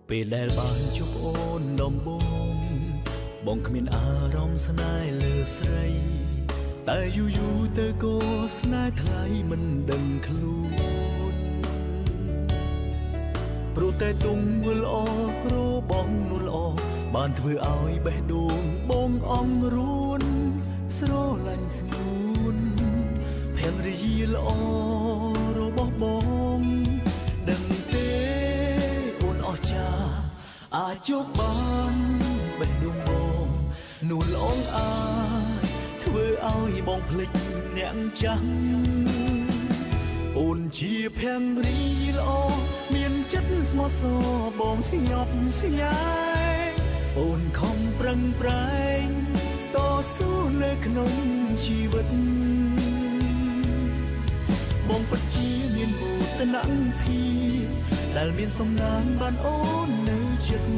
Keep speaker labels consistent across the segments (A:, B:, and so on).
A: ពេលដែលបានជួបអូនដំបូងបងគ្មានអារម្មណ៍ស្នេហ៍លើស្រីតែយូរយូរទៅក៏ស្នេហ៍ថ្លៃមិនដឹងខ្លួនព្រោះតែទុំវិលអរបងនោះល្អបានធ្វើឲ្យបេះដូងបងអង្រួនស្រឡាញ់ស្ងួនភរិយាល្អរបស់បងដឹងទេអូនអស្ចារ្យអាចជួបបានបេះដូងបងនោះល្អអាចធ្វើឲ្យបងភ្លេចអ្នកចាស់អូនជាភរិយាល្អមានចិត្តស្មោះសរបងស្ញប់ស្ញែងអូនខំប្រឹងប្រែងតស៊ូនៅក្នុងជីវិតបងពិតជាមានមោទនភាពដែលមានសំណាងបានអូននៅចិត្ត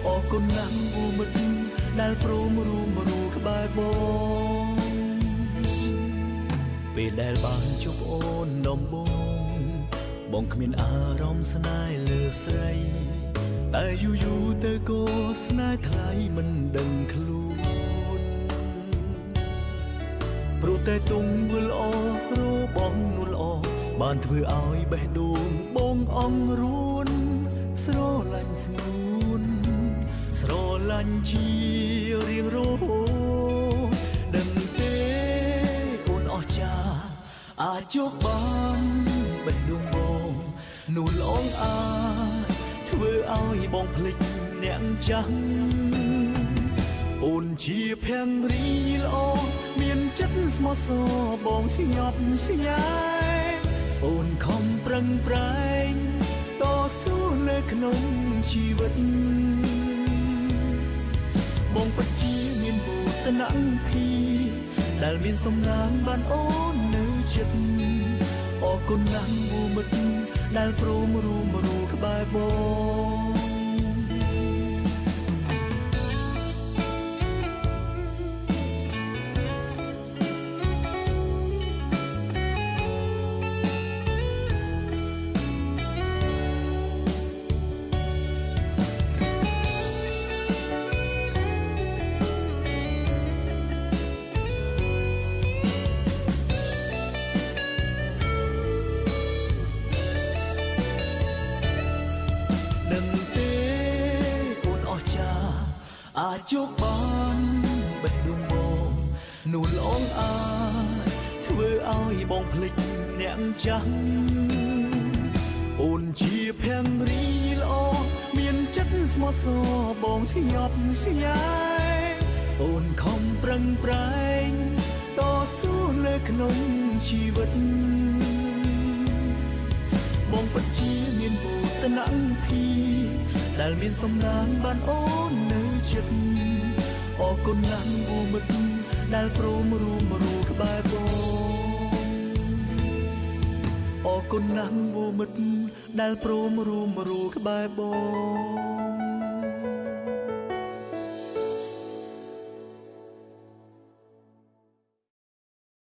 A: អរគុណណាស់អូមិត្តដែលព្រមរួមក្បែរបងពេលដែលបានជួបអូនដំបូងបងគ្មានអារម្មណ៍ស្នេហ៍លើស្រីតែយូរយូរទៅក៏ស្នេហ៍ថ្លៃមិនដឹងខ្លួនព្រោះតែទុំវិលអរបងនោះល្អបានធ្វើឲ្យបេះដូងបងអង្រួនស្រឡាញ់ស្ងួនស្រឡាញ់ជារៀងរហូតដឹងទេអូនអស្ចារ្យអាចជួបបានបេះដូងបងនោះល្អអាចធ្វើឲ្យបងភ្លេចអ្នកចាស់អូនជាភរិយាល្អមានចិត្តស្មោះសរបងស្ញប់ស្ញែងអូនខំប្រឹងប្រែងតស៊ូនៅក្នុងជីវិតបងពិតជាមានមោទនភាពដែលមានសំណាងបានអូននៅចិត្តអរគុណណាស់អូមិត្តដែលព្រមរួមក្បែរបងអាចជួបបានបេះដូងបងនោះល្អអាចធ្វើឲ្យបងភ្លេចអ្នកចាស់អូនជាភរិយាល្អមានចិត្តស្មោះសរបងស្ញប់ស្ញែងអូនខំប្រឹងប្រែងតស៊ូនៅក្នុងជីវិតបងពិតជាមានមោទនភាពដែលមានសំណាងបានអូននៅចិត្តអរគុណណាស់អូមិត្តដែលព្រមរួមក្បែរបងអរគុណណាស់អូមិត្តដែលព្រមរួមក្បែរបង